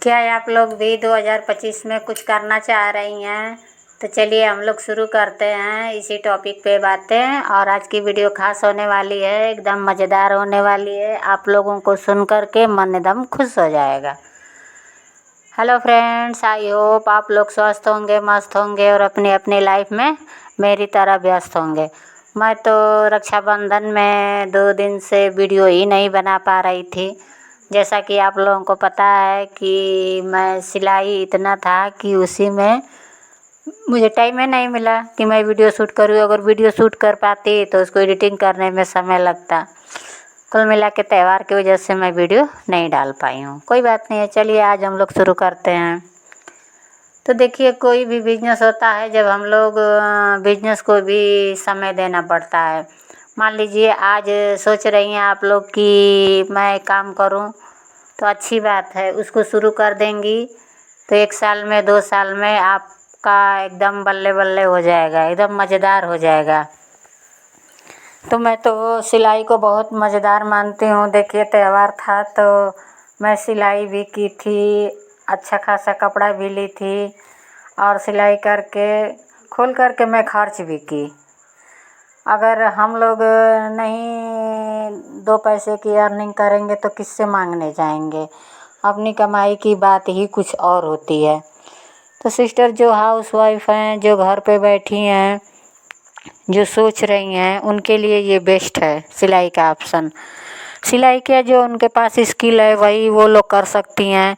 क्या आप लोग भी 2025 में कुछ करना चाह रही हैं? तो चलिए हम लोग शुरू करते हैं इसी टॉपिक पे बातें। और आज की वीडियो खास होने वाली है, एकदम मज़ेदार होने वाली है। आप लोगों को सुन कर के मन एकदम खुश हो जाएगा। हेलो फ्रेंड्स, आई होप आप लोग स्वस्थ होंगे, मस्त होंगे और अपनी अपनी लाइफ में मेरी तरह व्यस्त होंगे। मैं तो रक्षाबंधन में 2 दिन से वीडियो ही नहीं बना पा रही थी। जैसा कि आप लोगों को पता है कि मैं सिलाई इतना था कि उसी में मुझे टाइम ही नहीं मिला कि मैं वीडियो शूट करूँ। अगर वीडियो शूट कर पाती तो उसको एडिटिंग करने में समय लगता। कुल मिला के त्यौहार की वजह से मैं वीडियो नहीं डाल पाई हूँ। कोई बात नहीं है, चलिए आज हम लोग शुरू करते हैं। तो देखिए, कोई भी बिजनेस होता है जब हम लोग बिजनेस को भी समय देना पड़ता है। मान लीजिए आज सोच रही हैं आप लोग कि मैं काम करूं, तो अच्छी बात है, उसको शुरू कर देंगी तो 1 साल में 2 साल में आपका एकदम बल्ले बल्ले हो जाएगा, एकदम मज़ेदार हो जाएगा। तो मैं तो सिलाई को बहुत मज़ेदार मानती हूँ। देखिए, त्यौहार था तो मैं सिलाई भी की थी, अच्छा खासा कपड़ा भी ली थी और सिलाई करके खोल करके मैं खर्च भी की। अगर हम लोग नहीं 2 पैसे की अर्निंग करेंगे तो किससे मांगने जाएंगे। अपनी कमाई की बात ही कुछ और होती है। तो सिस्टर जो हाउसवाइफ हैं, जो घर पे बैठी हैं, जो सोच रही हैं, उनके लिए ये बेस्ट है सिलाई का ऑप्शन। सिलाई का जो उनके पास स्किल है वही वो लोग कर सकती हैं।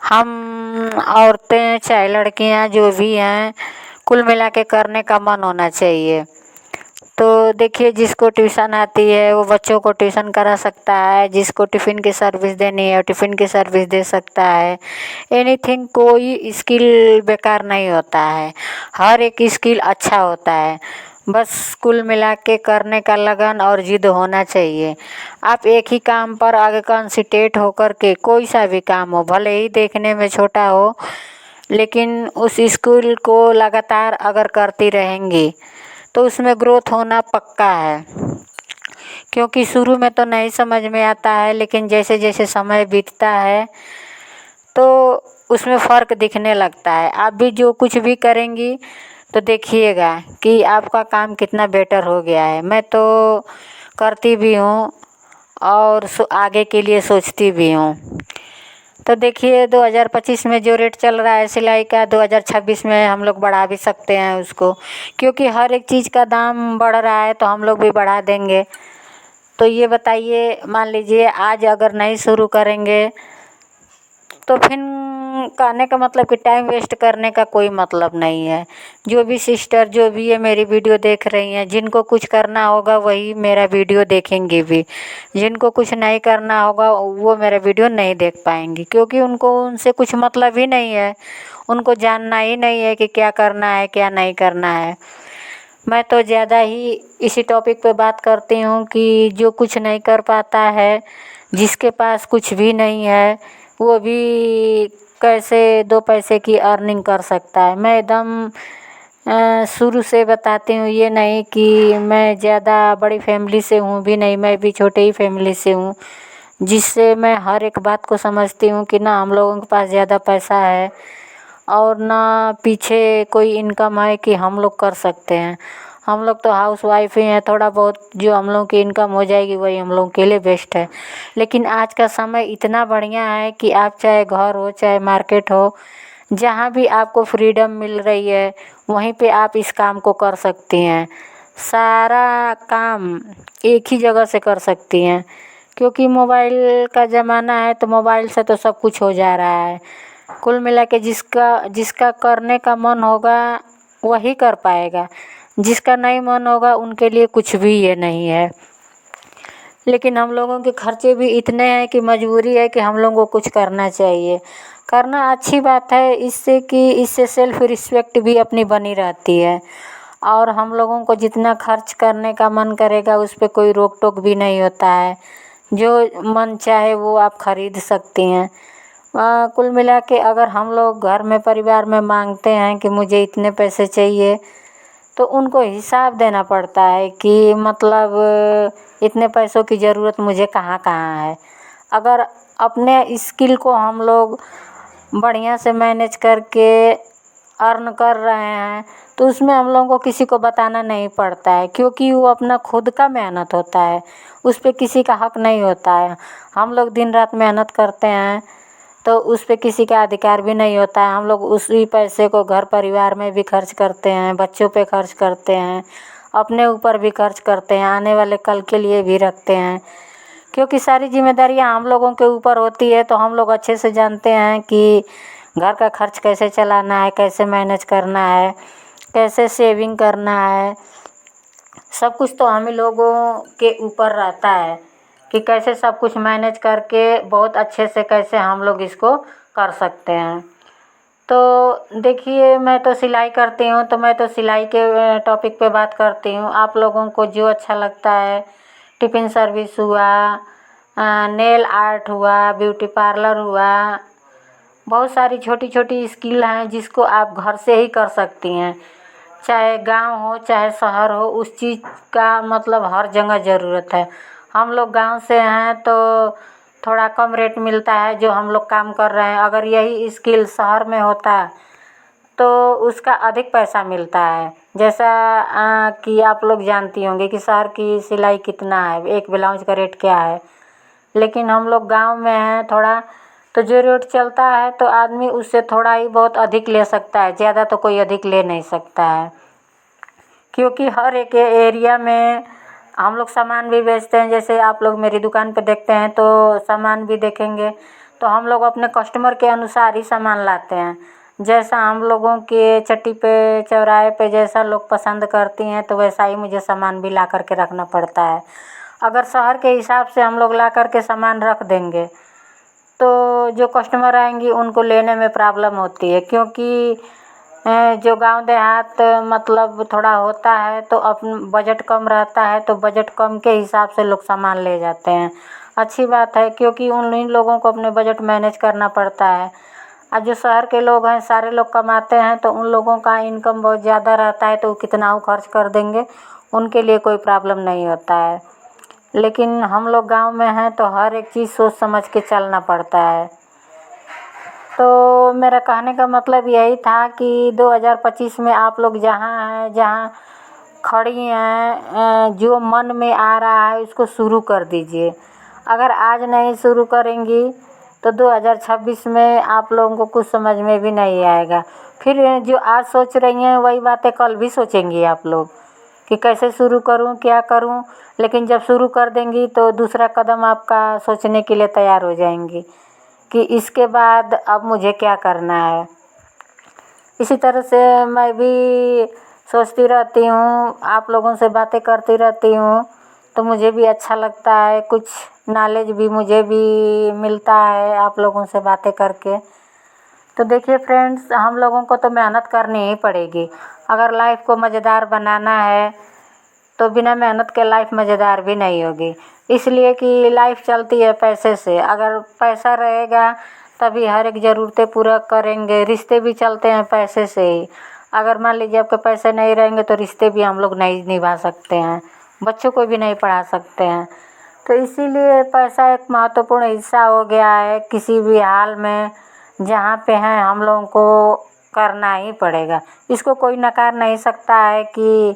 हम औरतें चाहे लड़कियां जो भी हैं, कुल मिला के करने का मन होना चाहिए। तो देखिए, जिसको ट्यूशन आती है वो बच्चों को ट्यूशन करा सकता है, जिसको टिफ़िन की सर्विस देनी है टिफ़िन की सर्विस दे सकता है। एनीथिंग, कोई स्किल बेकार नहीं होता है, हर एक स्किल अच्छा होता है। बस कुल मिला के करने का लगन और जिद होना चाहिए। आप एक ही काम पर आगे कंसंट्रेट होकर के कोई सा भी काम हो, भले ही देखने में छोटा हो, लेकिन उस स्किल को लगातार अगर करती रहेंगी तो उसमें ग्रोथ होना पक्का है। क्योंकि शुरू में तो नहीं समझ में आता है, लेकिन जैसे जैसे समय बीतता है तो उसमें फ़र्क दिखने लगता है। आप भी जो कुछ भी करेंगी तो देखिएगा कि आपका काम कितना बेटर हो गया है। मैं तो करती भी हूँ और आगे के लिए सोचती भी हूँ। तो देखिए, 2025 में जो रेट चल रहा है सिलाई का, 2026 में हम लोग बढ़ा भी सकते हैं उसको, क्योंकि हर एक चीज़ का दाम बढ़ रहा है तो हम लोग भी बढ़ा देंगे। तो ये बताइए, मान लीजिए आज अगर नहीं शुरू करेंगे तो फिर कहने का मतलब कि टाइम वेस्ट करने का कोई मतलब नहीं है। जो भी सिस्टर जो भी है मेरी वीडियो देख रही हैं, जिनको कुछ करना होगा वही मेरा वीडियो देखेंगे भी, जिनको कुछ नहीं करना होगा वो मेरा वीडियो नहीं देख पाएंगी, क्योंकि उनको उनसे कुछ मतलब ही नहीं है। उनको जानना ही नहीं है कि क्या करना है क्या नहीं करना है। मैं तो ज़्यादा ही इसी टॉपिक पे बात करती हूँ कि जो कुछ नहीं कर पाता है, जिसके पास कुछ भी नहीं है, वो भी कैसे 2 पैसे की अर्निंग कर सकता है। मैं एकदम शुरू से बताती हूँ, ये नहीं कि मैं ज़्यादा बड़ी फैमिली से हूँ भी नहीं, मैं भी छोटे ही फैमिली से हूँ, जिससे मैं हर एक बात को समझती हूँ कि ना हम लोगों के पास ज़्यादा पैसा है और ना पीछे कोई इनकम है कि हम लोग कर सकते हैं। हम लोग तो हाउस वाइफ ही हैं, थोड़ा बहुत जो हम लोगों की इनकम हो जाएगी वही हम लोगों के लिए बेस्ट है। लेकिन आज का समय इतना बढ़िया है कि आप चाहे घर हो चाहे मार्केट हो, जहाँ भी आपको फ्रीडम मिल रही है वहीं पे आप इस काम को कर सकती हैं। सारा काम एक ही जगह से कर सकती हैं, क्योंकि मोबाइल का ज़माना है तो मोबाइल से तो सब कुछ हो जा रहा है। कुल मिला के जिसका जिसका करने का मन होगा वही कर पाएगा, जिसका नहीं मन होगा उनके लिए कुछ भी ये नहीं है। लेकिन हम लोगों के खर्चे भी इतने हैं कि मजबूरी है कि हम लोगों को कुछ करना चाहिए। करना अच्छी बात है, इससे कि इससे सेल्फ रिस्पेक्ट भी अपनी बनी रहती है। और हम लोगों को जितना खर्च करने का मन करेगा उस पर कोई रोक टोक भी नहीं होता है। जो मन चाहे वो आप ख़रीद सकती हैं। कुल मिला के अगर हम लोग घर में परिवार में मांगते हैं कि मुझे इतने पैसे चाहिए, तो उनको हिसाब देना पड़ता है कि मतलब इतने पैसों की ज़रूरत मुझे कहाँ कहाँ है। अगर अपने स्किल को हम लोग बढ़िया से मैनेज करके अर्न कर रहे हैं, तो उसमें हम लोगों को किसी को बताना नहीं पड़ता है, क्योंकि वो अपना खुद का मेहनत होता है, उस पर किसी का हक नहीं होता है। हम लोग दिन रात मेहनत करते हैं तो उस पर किसी का अधिकार भी नहीं होता है। हम लोग उसी पैसे को घर परिवार में भी खर्च करते हैं, बच्चों पे खर्च करते हैं, अपने ऊपर भी खर्च करते हैं, आने वाले कल के लिए भी रखते हैं, क्योंकि सारी जिम्मेदारियां हम लोगों के ऊपर होती है। तो हम लोग अच्छे से जानते हैं कि घर का खर्च कैसे चलाना है, कैसे मैनेज करना है, कैसे सेविंग करना है। सब कुछ तो हम ही लोगों के ऊपर रहता है कि कैसे सब कुछ मैनेज करके बहुत अच्छे से कैसे हम लोग इसको कर सकते हैं। तो देखिए, मैं तो सिलाई करती हूँ, तो मैं तो सिलाई के टॉपिक पे बात करती हूँ। आप लोगों को जो अच्छा लगता है, टिफ़िन सर्विस हुआ, नेल आर्ट हुआ, ब्यूटी पार्लर हुआ, बहुत सारी छोटी छोटी स्किल हैं जिसको आप घर से ही कर सकती हैं। चाहे गांव हो चाहे शहर हो, उस चीज़ का मतलब हर जगह ज़रूरत है। हम लोग गांव से हैं तो थोड़ा कम रेट मिलता है जो हम लोग काम कर रहे हैं। अगर यही स्किल शहर में होता तो उसका अधिक पैसा मिलता है। जैसा कि आप लोग जानती होंगे कि शहर की सिलाई कितना है, एक ब्लाउज का रेट क्या है। लेकिन हम लोग गांव में हैं थोड़ा, तो जो रेट चलता है तो आदमी उससे थोड़ा ही बहुत अधिक ले सकता है, ज़्यादा तो कोई अधिक ले नहीं सकता है। क्योंकि हर एक एरिया में हम लोग सामान भी बेचते हैं। जैसे आप लोग मेरी दुकान पे देखते हैं तो सामान भी देखेंगे, तो हम लोग अपने कस्टमर के अनुसार ही सामान लाते हैं। जैसा हम लोगों के चट्टी पे चौराहे पे जैसा लोग पसंद करती हैं, तो वैसा ही मुझे सामान भी ला कर के रखना पड़ता है। अगर शहर के हिसाब से हम लोग ला कर के सामान रख देंगे तो जो कस्टमर आएंगी उनको लेने में प्रॉब्लम होती है। क्योंकि जो गांव देहात मतलब थोड़ा होता है तो अपन बजट कम रहता है, तो बजट कम के हिसाब से लोग सामान ले जाते हैं। अच्छी बात है, क्योंकि उन लोगों को अपने बजट मैनेज करना पड़ता है। और जो शहर के लोग हैं, सारे लोग कमाते हैं, तो उन लोगों का इनकम बहुत ज़्यादा रहता है, तो कितना वो खर्च कर देंगे, उनके लिए कोई प्रॉब्लम नहीं होता है। लेकिन हम लोग गांव में हैं तो हर एक चीज़ सोच समझ के चलना पड़ता है। तो मेरा कहने का मतलब यही था कि 2025 में आप लोग जहाँ हैं, जहाँ खड़ी हैं, जो मन में आ रहा है उसको शुरू कर दीजिए। अगर आज नहीं शुरू करेंगी तो 2026 में आप लोगों को कुछ समझ में भी नहीं आएगा। फिर जो आज सोच रही हैं वही बातें कल भी सोचेंगी आप लोग कि कैसे शुरू करूं, क्या करूं। लेकिन जब शुरू कर देंगी तो दूसरा कदम आपका सोचने के लिए तैयार हो जाएंगी कि इसके बाद अब मुझे क्या करना है। इसी तरह से मैं भी सोचती रहती हूँ, आप लोगों से बातें करती रहती हूँ, तो मुझे भी अच्छा लगता है, कुछ नॉलेज भी मुझे भी मिलता है आप लोगों से बातें करके। तो देखिए फ्रेंड्स, हम लोगों को तो मेहनत करनी ही पड़ेगी। अगर लाइफ को मज़ेदार बनाना है तो बिना मेहनत के लाइफ मज़ेदार भी नहीं होगी। इसलिए कि लाइफ चलती है पैसे से। अगर पैसा रहेगा तभी हर एक ज़रूरतें पूरा करेंगे। रिश्ते भी चलते हैं पैसे से ही। अगर मान लीजिए आपके पैसे नहीं रहेंगे तो रिश्ते भी हम लोग नहीं निभा सकते हैं, बच्चों को भी नहीं पढ़ा सकते हैं। तो इसीलिए पैसा एक महत्वपूर्ण हिस्सा हो गया है। किसी भी हाल में जहाँ पे हैं हम लोगों को करना ही पड़ेगा। इसको कोई नकार नहीं सकता है कि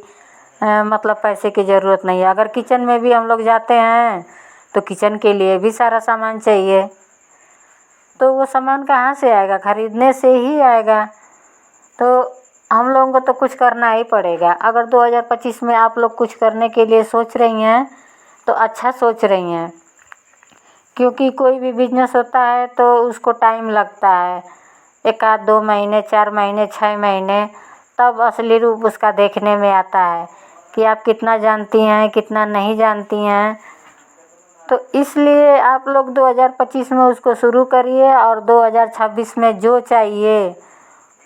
मतलब पैसे की ज़रूरत नहीं है। अगर किचन में भी हम लोग जाते हैं तो किचन के लिए भी सारा सामान चाहिए, तो वो सामान कहाँ से आएगा, ख़रीदने से ही आएगा। तो हम लोगों को तो कुछ करना ही पड़ेगा। अगर 2025 में आप लोग कुछ करने के लिए सोच रही हैं तो अच्छा सोच रही हैं, क्योंकि कोई भी बिजनेस होता है तो उसको टाइम लगता है, 1 आध 2 महीने, 4 महीने, 6 महीने, तब असली रूप उसका देखने में आता है कि आप कितना जानती हैं, कितना नहीं जानती हैं। तो इसलिए आप लोग 2025 में उसको शुरू करिए और 2026 में जो चाहिए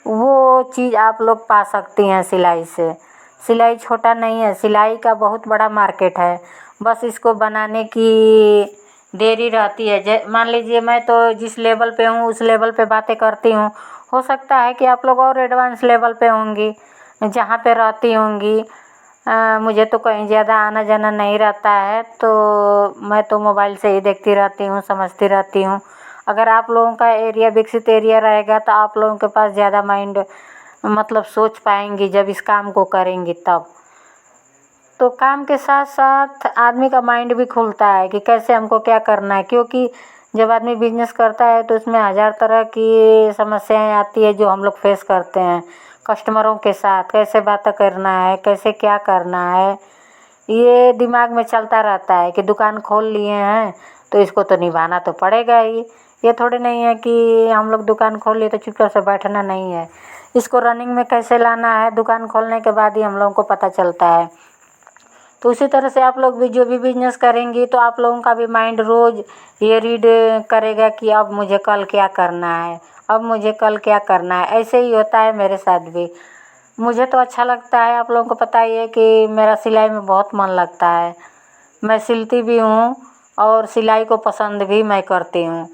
वो चीज़ आप लोग पा सकती हैं सिलाई से। सिलाई छोटा नहीं है, सिलाई का बहुत बड़ा मार्केट है। बस इसको बनाने की देरी रहती है। मान लीजिए मैं तो जिस लेवल पे हूँ उस लेवल पे बातें करती हूँ, हो सकता है कि आप लोग और एडवांस लेवल पे होंगी, जहाँ पे रहती होंगी। मुझे तो कहीं ज़्यादा आना जाना नहीं रहता है, तो मैं तो मोबाइल से ही देखती रहती हूँ, समझती रहती हूँ। अगर आप लोगों का एरिया विकसित एरिया रहेगा तो आप लोगों के पास ज़्यादा माइंड मतलब सोच पाएंगी जब इस काम को करेंगी तब। तो काम के साथ साथ आदमी का माइंड भी खुलता है कि कैसे हमको क्या करना है, क्योंकि जब आदमी बिजनेस करता है तो उसमें हज़ार तरह की समस्याएं आती है जो हम लोग फेस करते हैं। कस्टमरों के साथ कैसे बातें करना है, कैसे क्या करना है, ये दिमाग में चलता रहता है कि दुकान खोल लिए हैं तो इसको तो निभाना तो पड़ेगा ही। ये थोड़ी नहीं है कि हम लोग दुकान खोल लिए तो चुपचाप से बैठना नहीं है, इसको रनिंग में कैसे लाना है दुकान खोलने के बाद ही हम लोगों को पता चलता है। तो उसी तरह से आप लोग भी जो भी बिजनेस करेंगी तो आप लोगों का भी माइंड रोज़ ये रीड करेगा कि अब मुझे कल क्या करना है, अब मुझे कल क्या करना है। ऐसे ही होता है मेरे साथ भी। मुझे तो अच्छा लगता है, आप लोगों को पता ही है कि मेरा सिलाई में बहुत मन लगता है, मैं सिलती भी हूँ और सिलाई को पसंद भी मैं करती हूँ।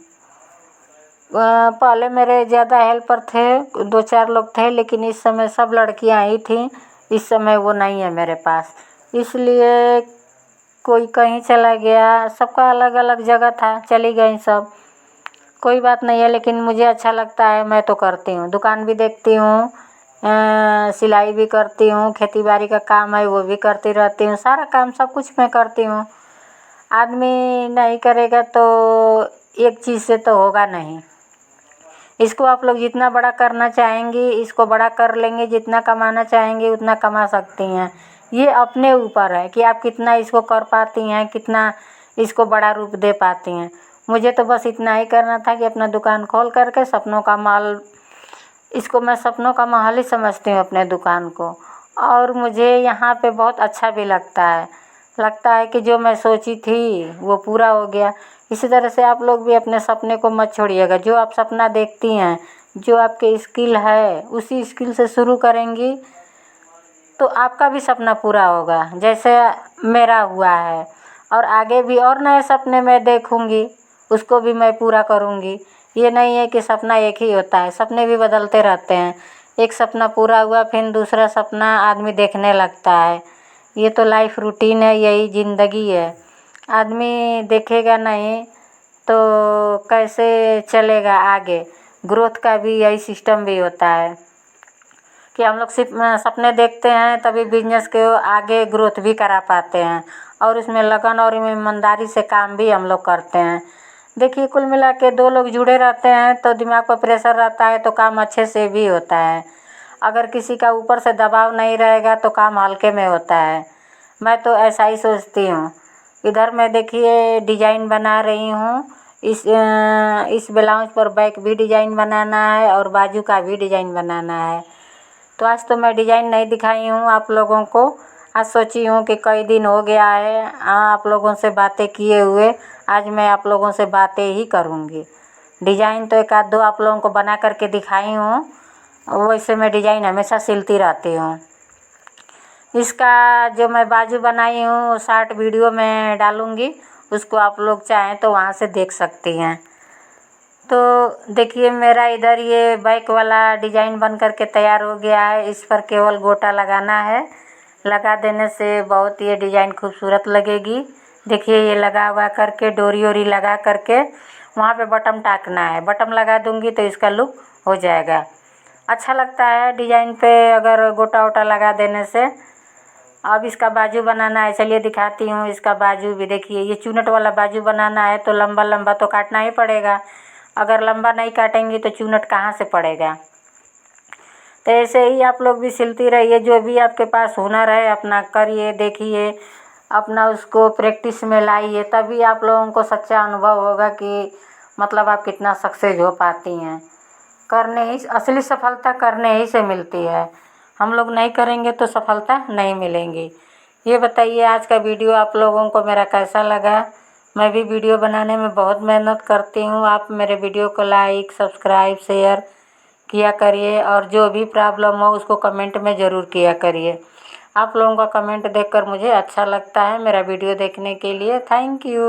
पहले मेरे ज़्यादा हेल्पर थे, 2-4 लोग थे, लेकिन इस समय सब लड़कियां ही थी। इस समय वो नहीं है मेरे पास, इसलिए कोई कहीं चला गया, सबका अलग अलग जगह था, चली गई सब, कोई बात नहीं है। लेकिन मुझे अच्छा लगता है, मैं तो करती हूँ, दुकान भी देखती हूँ, सिलाई भी करती हूँ, खेती बाड़ी का काम है वो भी करती रहती हूँ, सारा काम सब कुछ मैं करती हूँ। आदमी नहीं करेगा तो एक चीज़ से तो होगा नहीं। इसको आप लोग जितना बड़ा करना चाहेंगी इसको बड़ा कर लेंगे, जितना कमाना चाहेंगे उतना कमा सकती हैं। ये अपने ऊपर है कि आप कितना इसको कर पाती हैं, कितना इसको बड़ा रूप दे पाती हैं। मुझे तो बस इतना ही करना था कि अपना दुकान खोल करके सपनों का माल, इसको मैं सपनों का महल ही समझती हूँ अपने दुकान को। और मुझे यहाँ पे बहुत अच्छा भी लगता है कि जो मैं सोची थी वो पूरा हो गया। इसी तरह से आप लोग भी अपने सपने को मत छोड़िएगा। जो आप सपना देखती हैं, जो आपके स्किल है, उसी स्किल से शुरू करेंगी तो आपका भी सपना पूरा होगा जैसे मेरा हुआ है। और आगे भी और नए सपने मैं देखूँगी, उसको भी मैं पूरा करूँगी। ये नहीं है कि सपना एक ही होता है, सपने भी बदलते रहते हैं। एक सपना पूरा हुआ फिर दूसरा सपना आदमी देखने लगता है। ये तो लाइफ रूटीन है, यही ज़िंदगी है। आदमी देखेगा नहीं तो कैसे चलेगा आगे। ग्रोथ का भी यही सिस्टम भी होता है कि हम लोग सिर्फ सपने देखते हैं तभी बिजनेस के आगे ग्रोथ भी करा पाते हैं, और उसमें लगन और ईमानदारी से काम भी हम लोग करते हैं। देखिए, कुल मिला के 2 लोग जुड़े रहते हैं तो दिमाग पर प्रेशर रहता है तो काम अच्छे से भी होता है। अगर किसी का ऊपर से दबाव नहीं रहेगा तो काम हल्के में होता है। मैं तो ऐसा ही सोचती हूँ। इधर मैं देखिए डिजाइन बना रही हूँ, इस ब्लाउज पर बैक भी डिजाइन बनाना है और बाजू का भी डिजाइन बनाना है। तो आज तो मैं डिजाइन नहीं दिखाई हूँ आप लोगों को। आज सोची हूँ कि कई दिन हो गया है आप लोगों से बातें किए हुए, आज मैं आप लोगों से बातें ही करूँगी। डिजाइन तो एक आध दो आप लोगों को बना करके दिखाई हूँ, वैसे मैं डिजाइन हमेशा सिलती रहती हूँ। इसका जो मैं बाजू बनाई हूँ शॉर्ट वीडियो में डालूँगी, उसको आप लोग चाहें तो वहाँ से देख सकती हैं। तो देखिए, मेरा इधर ये बैक वाला डिजाइन बन करके तैयार हो गया है। इस पर केवल गोटा लगाना है, लगा देने से बहुत ये डिजाइन खूबसूरत लगेगी। देखिए, ये लगा हुआ करके डोरी ओरी लगा करके वहाँ पे बटन टाकना है, बटन लगा दूँगी तो इसका लुक हो जाएगा। अच्छा लगता है डिजाइन पे अगर गोटा वोटा लगा देने से। अब इसका बाजू बनाना है, चलिए दिखाती हूँ। इसका बाजू भी देखिए, ये चुनट वाला बाजू बनाना है तो लंबा लंबा तो काटना ही पड़ेगा। अगर लंबा नहीं काटेंगी तो चुनट कहाँ से पड़ेगा। तो ऐसे ही आप लोग भी सिलती रहिए, जो भी आपके पास हुनर है अपना करिए, देखिए, अपना उसको प्रैक्टिस में लाइए, तभी आप लोगों को सच्चा अनुभव होगा कि मतलब आप कितना सक्सेस हो पाती हैं। करने ही असली सफलता करने ही से मिलती है, हम लोग नहीं करेंगे तो सफलता नहीं मिलेंगी। ये बताइए आज का वीडियो आप लोगों को मेरा कैसा लगा। मैं भी वीडियो बनाने में बहुत मेहनत करती हूँ। आप मेरे वीडियो को लाइक, सब्सक्राइब, शेयर किया करिए, और जो भी प्रॉब्लम हो उसको कमेंट में ज़रूर किया करिए। आप लोगों का कमेंट देखकर मुझे अच्छा लगता है। मेरा वीडियो देखने के लिए थैंक यू।